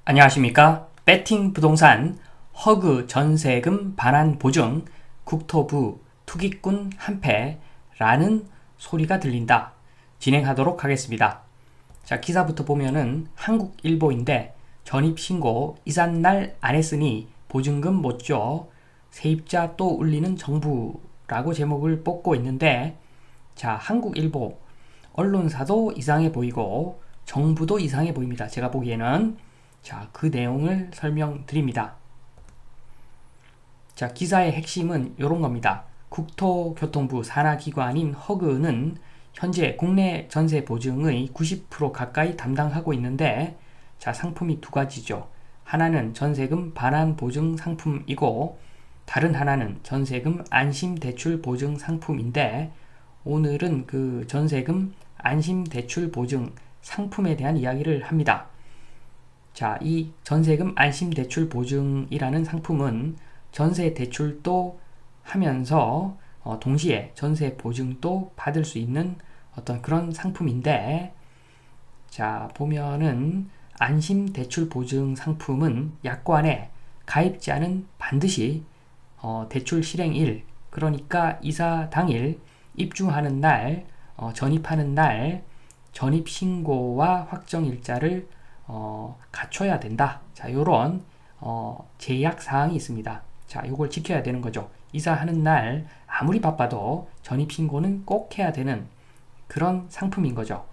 안녕하십니까? 배팅 부동산 허그 전세금 반환 보증 국토부 투기꾼 한패라는 소리가 들린다. 진행하도록 하겠습니다. 자, 기사부터 보면은 한국일보인데 전입신고 이삿날 안 했으니 보증금 못 줘. 세입자 또 울리는 정부라고 제목을 뽑고 있는데, 자, 한국일보 언론사도 이상해 보이고 정부도 이상해 보입니다. 제가 보기에는. 자, 그 내용을 설명드립니다. 자, 기사의 핵심은 이런 겁니다. 국토교통부 산하기관인 허그는 현재 국내 전세 보증의 90% 가까이 담당하고 있는데, 자, 상품이 두 가지죠. 하나는 전세금 반환 보증 상품이고 다른 하나는 전세금 안심 대출 보증 상품인데, 오늘은 그 전세금 안심 대출 보증 상품에 대한 이야기를 합니다. 자, 이 전세금 안심대출 보증이라는 상품은 전세 대출도 하면서 동시에 전세 보증도 받을 수 있는 어떤 그런 상품인데, 자, 보면은 안심대출 보증 상품은 약관에 가입자는 반드시 대출 실행일, 그러니까 이사 당일, 입주하는 날, 전입하는 날, 전입신고와 확정일자를 갖춰야 된다. 자, 요런 제약 사항이 있습니다. 자, 요걸 지켜야 되는 거죠. 이사하는 날 아무리 바빠도 전입신고는 꼭 해야 되는 그런 상품인 거죠.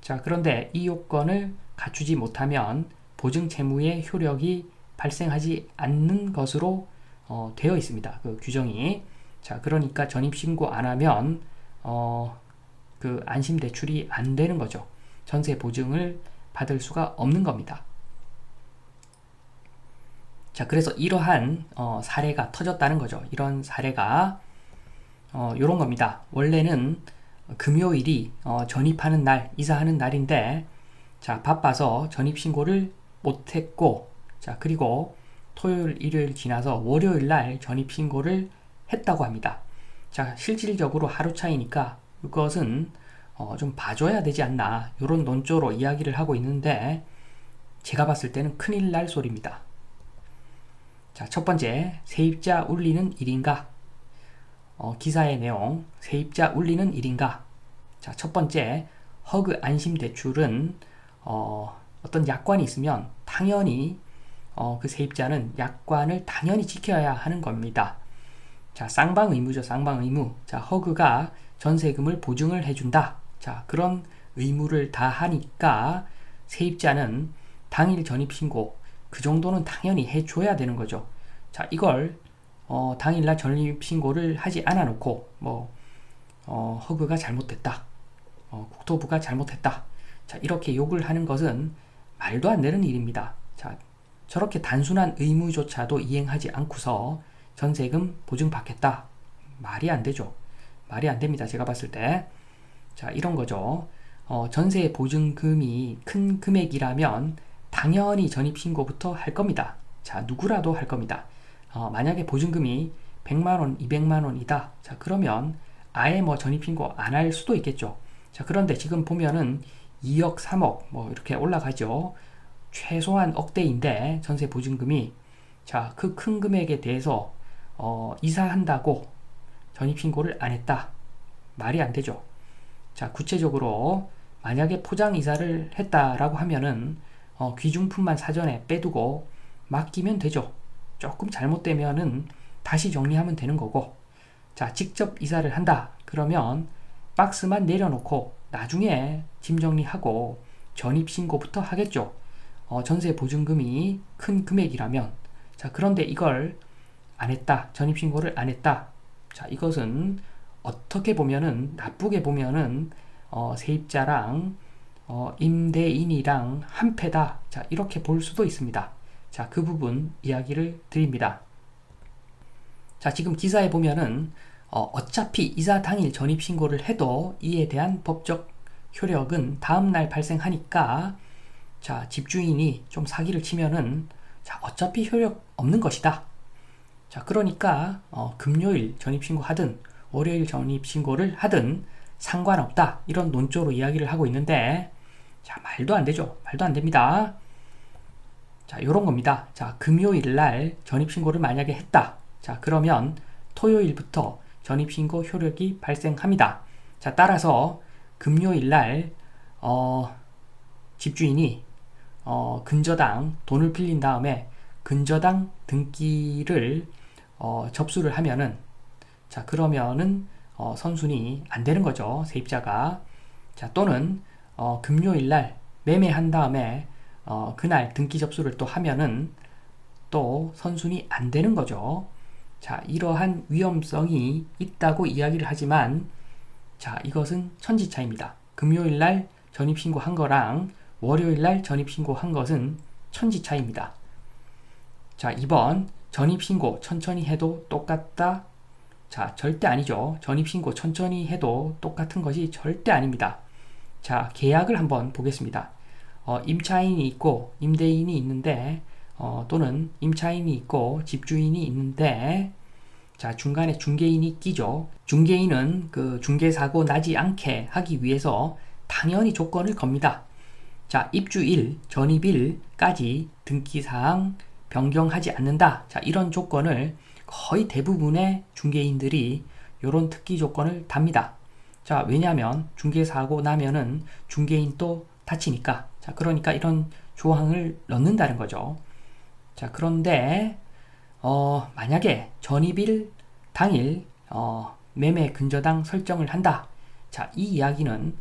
자, 그런데 이 요건을 갖추지 못하면 보증 채무의 효력이 발생하지 않는 것으로 되어 있습니다. 그 규정이. 자, 그러니까 전입신고 안 하면 그 안심대출이 안 되는 거죠. 전세 보증을 받을 수가 없는 겁니다. 자, 그래서 이러한 사례가 터졌다는 거죠. 이런 사례가 이런 겁니다. 원래는 금요일이 전입하는 날, 이사하는 날인데, 자, 바빠서 전입신고를 못했고, 자, 그리고 토요일, 일요일 지나서 월요일 날 전입신고를 했다고 합니다. 자, 실질적으로 하루 차이니까 그것은 좀 봐줘야 되지 않나, 이런 논조로 이야기를 하고 있는데, 제가 봤을 때는 큰일 날 소리입니다. 자, 첫 번째, 세입자 울리는 일인가? 기사의 내용, 세입자 울리는 일인가? 자, 첫 번째, 허그 안심대출은 어떤 약관이 있으면 당연히 그 세입자는 약관을 당연히 지켜야 하는 겁니다. 자, 쌍방의무죠. 쌍방의무. 자, 허그가 전세금을 보증을 해준다. 자, 그런 의무를 다 하니까 세입자는 당일 전입신고 그 정도는 당연히 해줘야 되는 거죠. 자, 이걸 당일날 전입신고를 하지 않아 놓고 허그가 잘못됐다, 국토부가 잘못했다, 자, 이렇게 욕을 하는 것은 말도 안 되는 일입니다. 자, 저렇게 단순한 의무조차도 이행하지 않고서 전세금 보증받겠다, 말이 안 되죠. 말이 안 됩니다. 제가 봤을 때. 자, 이런 거죠. 전세 보증금이 큰 금액이라면 당연히 전입신고부터 할 겁니다. 자, 누구라도 할 겁니다. 만약에 보증금이 100만원, 200만원이다. 자, 그러면 아예 전입신고 안 할 수도 있겠죠. 자, 그런데 지금 보면은 2억, 3억 이렇게 올라가죠. 최소한 억대인데 전세 보증금이. 자, 그 큰 금액에 대해서 이사한다고 전입신고를 안 했다. 말이 안 되죠. 자, 구체적으로 만약에 포장 이사를 했다라고 하면은 귀중품만 사전에 빼두고 맡기면 되죠. 조금 잘못되면은 다시 정리하면 되는 거고, 자, 직접 이사를 한다 그러면 박스만 내려놓고 나중에 짐 정리하고 전입신고부터 하겠죠. 전세 보증금이 큰 금액이라면. 자, 그런데 이걸 안 했다, 전입신고를 안 했다. 자, 이것은 어떻게 보면은, 나쁘게 보면은 세입자랑 임대인이랑 한패다. 자, 이렇게 볼 수도 있습니다. 자, 그 부분 이야기를 드립니다. 자, 지금 기사에 보면은 어차피 이사 당일 전입신고를 해도 이에 대한 법적 효력은 다음날 발생하니까, 자, 집주인이 좀 사기를 치면은, 자, 어차피 효력 없는 것이다. 자, 그러니까 금요일 전입신고 하든 월요일 전입신고를 하든 상관없다, 이런 논조로 이야기를 하고 있는데, 자, 말도 안 되죠. 말도 안 됩니다. 자, 요런 겁니다. 자, 금요일 날 전입신고를 만약에 했다. 자, 그러면 토요일부터 전입신고 효력이 발생합니다. 자, 따라서 금요일 날 집주인이 근저당 돈을 빌린 다음에 근저당 등기를 접수를 하면은, 자, 그러면은 선순위 안 되는 거죠, 세입자가. 자, 또는 금요일 날 매매한 다음에 그날 등기 접수를 또 하면은 또 선순위 안 되는 거죠. 자, 이러한 위험성이 있다고 이야기를 하지만, 자, 이것은 천지차입니다. 금요일 날 전입신고한 거랑 월요일 날 전입신고한 것은 천지차입니다. 자, 2번 전입신고 천천히 해도 똑같다. 자, 절대 아니죠. 전입신고 천천히 해도 똑같은 것이 절대 아닙니다. 자, 계약을 한번 보겠습니다. 임차인이 있고 임대인이 있는데, 또는 임차인이 있고 집주인이 있는데, 자, 중간에 중개인이 끼죠. 중개인은 그 중개사고 나지 않게 하기 위해서 당연히 조건을 겁니다. 자, 입주일, 전입일까지 등기사항 변경하지 않는다. 자, 이런 조건을 거의 대부분의 중개인들이 이런 특기 조건을 답니다. 자, 왜냐하면 중개사고 나면은 중개인 또 다치니까. 자, 그러니까 이런 조항을 넣는다는 거죠. 자, 그런데 만약에 전입일 당일 매매 근저당 설정을 한다. 자, 이 이야기는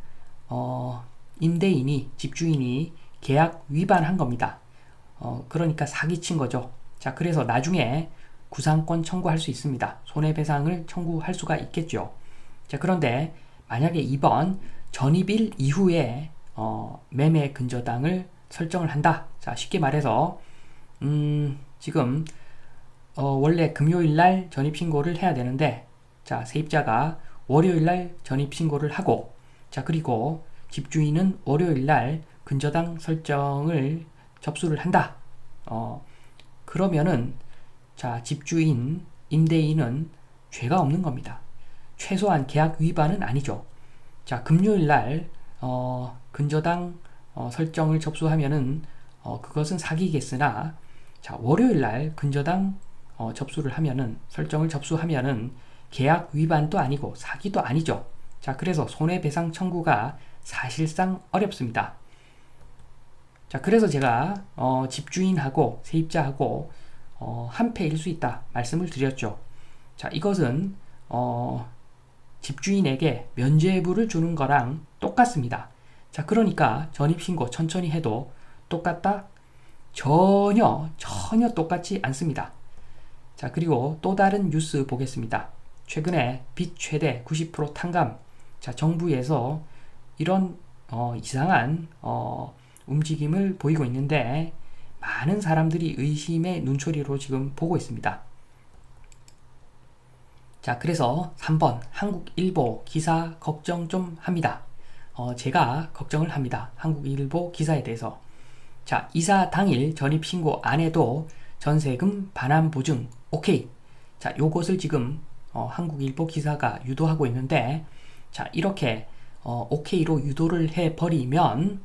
임대인이, 집주인이 계약 위반한 겁니다. 그러니까 사기친 거죠. 자, 그래서 나중에 구상권 청구할 수 있습니다. 손해배상을 청구할 수가 있겠죠. 자, 그런데 만약에 2번 전입일 이후에 매매 근저당을 설정을 한다. 자, 쉽게 말해서 지금 원래 금요일 날 전입신고를 해야 되는데, 자, 세입자가 월요일 날 전입신고를 하고, 자, 그리고 집주인은 월요일 날 근저당 설정을 접수를 한다. 그러면은, 자, 집주인, 임대인은 죄가 없는 겁니다. 최소한 계약 위반은 아니죠. 자, 금요일 날 근저당 설정을 접수하면은 그것은 사기겠으나, 자, 월요일 날 근저당 접수를 하면은, 설정을 접수하면은 계약 위반도 아니고 사기도 아니죠. 자, 그래서 손해배상 청구가 사실상 어렵습니다. 자, 그래서 제가 집주인하고 세입자하고 한패일 수 있다 말씀을 드렸죠. 자, 이것은 집주인에게 면죄부를 주는 거랑 똑같습니다. 자, 그러니까 전입신고 천천히 해도 똑같다? 전혀 똑같지 않습니다. 자, 그리고 또 다른 뉴스 보겠습니다. 최근에 빚 최대 90% 탕감. 자, 정부에서 이런 이상한 움직임을 보이고 있는데, 많은 사람들이 의심의 눈초리로 지금 보고 있습니다. 자, 그래서 3번 한국일보 기사 걱정 좀 합니다. 제가 걱정을 합니다. 한국일보 기사에 대해서. 자, 이사 당일 전입신고 안 해도 전세금 반환 보증 오케이. 자, 요것을 지금 한국일보 기사가 유도하고 있는데, 자, 이렇게 오케이로 유도를 해버리면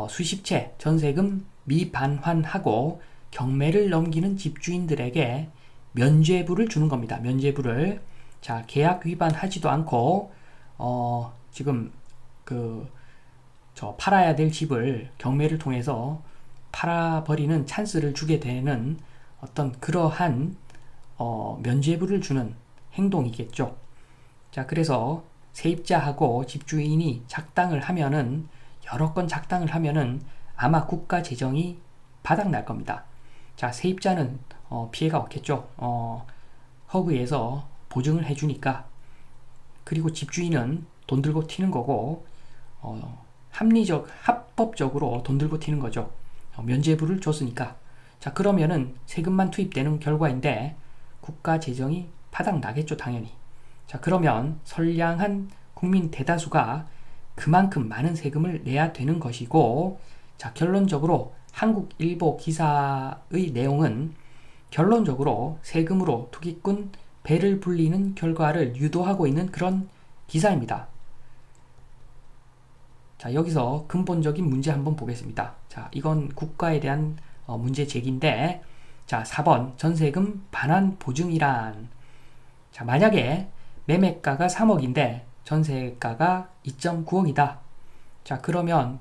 수십 채 전세금 미반환하고 경매를 넘기는 집주인들에게 면죄부를 주는 겁니다. 면죄부를. 자, 계약 위반하지도 않고 지금 팔아야 될 집을 경매를 통해서 팔아버리는 찬스를 주게 되는 어떤 그러한 면죄부를 주는 행동이겠죠. 자, 그래서 세입자하고 집주인이 작당을 하면은, 여러 건 작당을 하면은 아마 국가 재정이 바닥날 겁니다. 자, 세입자는 피해가 없겠죠. 허그에서 보증을 해주니까. 그리고 집주인은 돈 들고 튀는 거고, 합법적으로 돈 들고 튀는 거죠. 면죄부를 줬으니까. 자, 그러면은 세금만 투입되는 결과인데 국가 재정이 바닥 나겠죠, 당연히. 자, 그러면 선량한 국민 대다수가 그만큼 많은 세금을 내야 되는 것이고, 자, 결론적으로 한국일보 기사의 내용은 결론적으로 세금으로 투기꾼 배를 불리는 결과를 유도하고 있는 그런 기사입니다. 자, 여기서 근본적인 문제 한번 보겠습니다. 자, 이건 국가에 대한 문제 제기인데, 자, 4번 전세금 반환 보증이란. 자, 만약에 매매가가 3억인데 전세가가 2.9억이다. 자, 그러면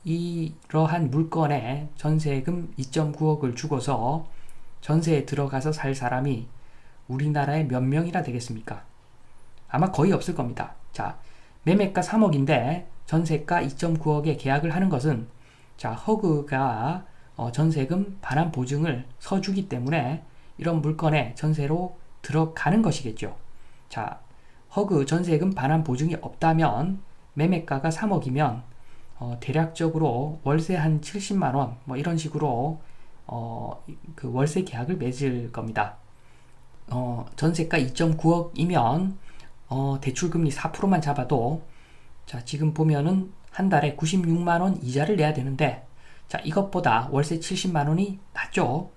이러한 물건에 전세금 2.9억을 주고서 전세에 들어가서 살 사람이 우리나라에 몇 명이나 되겠습니까? 아마 거의 없을 겁니다. 자, 매매가 3억인데 전세가 2.9억에 계약을 하는 것은, 자, 허그가 전세금 반환 보증을 서주기 때문에 이런 물건에 전세로 들어가는 것이겠죠. 자, 허그 전세금 반환 보증이 없다면 매매가가 3억이면 대략적으로 월세 한 70만 원 뭐 이런 식으로 그 월세 계약을 맺을 겁니다. 전세가 2.9억이면 대출금리 4%만 잡아도, 자, 지금 보면은 한 달에 96만 원 이자를 내야 되는데, 자, 이것보다 월세 70만 원이 낫죠.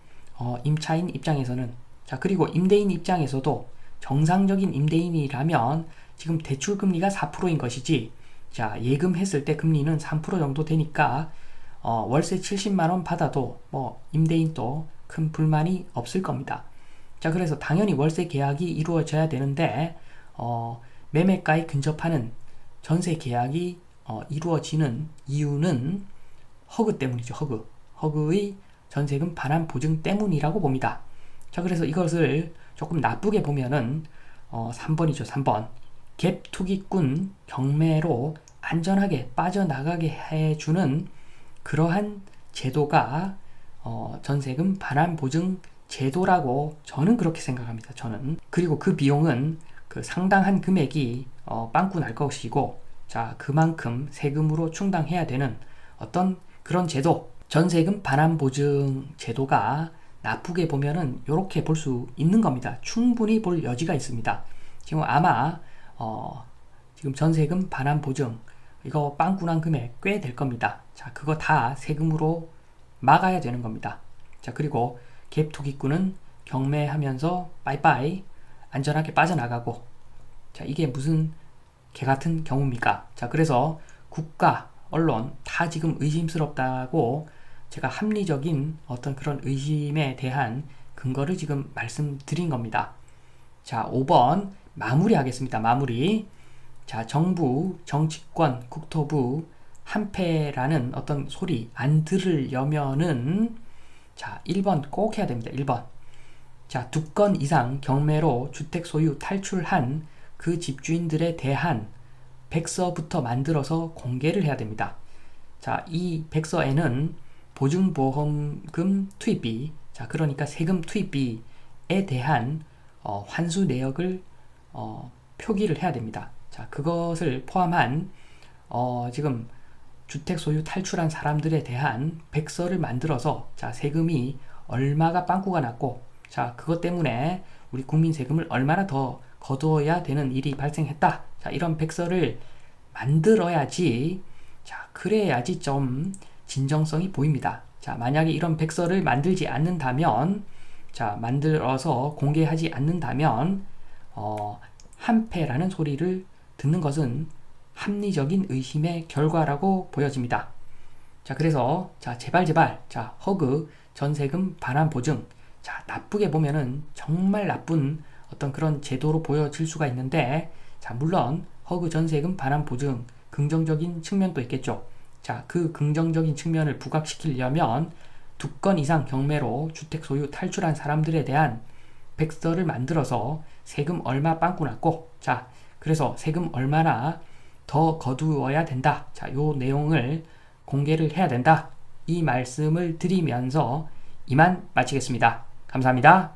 임차인 입장에서는. 자, 그리고 임대인 입장에서도 정상적인 임대인이라면 지금 대출금리가 4%인 것이지, 자, 예금했을 때 금리는 3% 정도 되니까 월세 70만 원 받아도 뭐 임대인도 큰 불만이 없을 겁니다. 자, 그래서 당연히 월세 계약이 이루어져야 되는데 매매가에 근접하는 전세 계약이 이루어지는 이유는 허그 때문이죠. 허그의 전세금 반환 보증 때문이라고 봅니다. 자, 그래서 이것을 조금 나쁘게 보면은 3번이죠. 3번. 갭 투기꾼 경매로 안전하게 빠져나가게 해주는 그러한 제도가 전세금 반환 보증 제도라고 저는 그렇게 생각합니다. 저는. 그리고 그 비용은 그 상당한 금액이 빵꾸 날 것이고, 자, 그만큼 세금으로 충당해야 되는 어떤 그런 제도, 전세금 반환 보증 제도가 나쁘게 보면은 이렇게 볼 수 있는 겁니다. 충분히 볼 여지가 있습니다. 지금 아마 지금 전세금 반환 보증 이거 빵꾸 난 금액 꽤 될 겁니다. 자, 그거 다 세금으로 막아야 되는 겁니다. 자, 그리고 갭 투기꾼은 경매하면서 빠이빠이 안전하게 빠져나가고, 자, 이게 무슨 개 같은 경우입니까? 자, 그래서 국가, 언론 다 지금 의심스럽다고 제가 합리적인 어떤 그런 의심에 대한 근거를 지금 말씀드린 겁니다. 자, 5번 마무리 하겠습니다. 마무리. 자, 정부, 정치권, 국토부 한패라는 어떤 소리 안 들으려면은, 자, 1번 꼭 해야 됩니다. 1번. 자, 2건 이상 경매로 주택 소유 탈출한 그 집주인들에 대한 백서부터 만들어서 공개를 해야 됩니다. 자, 이 백서에는 보증보험금 투입비, 자, 그러니까 세금 투입비에 대한 환수 내역을 표기를 해야 됩니다. 자, 그것을 포함한 지금 주택 소유 탈출한 사람들에 대한 백서를 만들어서, 자, 세금이 얼마가 빵꾸가 났고, 자, 그것 때문에 우리 국민 세금을 얼마나 더 거두어야 되는 일이 발생했다. 자, 이런 백서를 만들어야지, 자, 그래야지 좀 진정성이 보입니다. 자, 만약에 이런 백서를 만들지 않는다면, 자, 만들어서 공개하지 않는다면 한패라는 소리를 듣는 것은 합리적인 의심의 결과라고 보여집니다. 자, 그래서 자, 제발 자, 허그 전세금 반환 보증, 자, 나쁘게 보면은 정말 나쁜 어떤 그런 제도로 보여질 수가 있는데, 자, 물론 허그 전세금 반환 보증 긍정적인 측면도 있겠죠. 자, 그 긍정적인 측면을 부각시키려면 2건 이상 경매로 주택 소유 탈출한 사람들에 대한 백서를 만들어서 세금 얼마 빵꾸 났고, 자, 그래서 세금 얼마나 더 거두어야 된다. 자, 요 내용을 공개를 해야 된다. 이 말씀을 드리면서 이만 마치겠습니다. 감사합니다.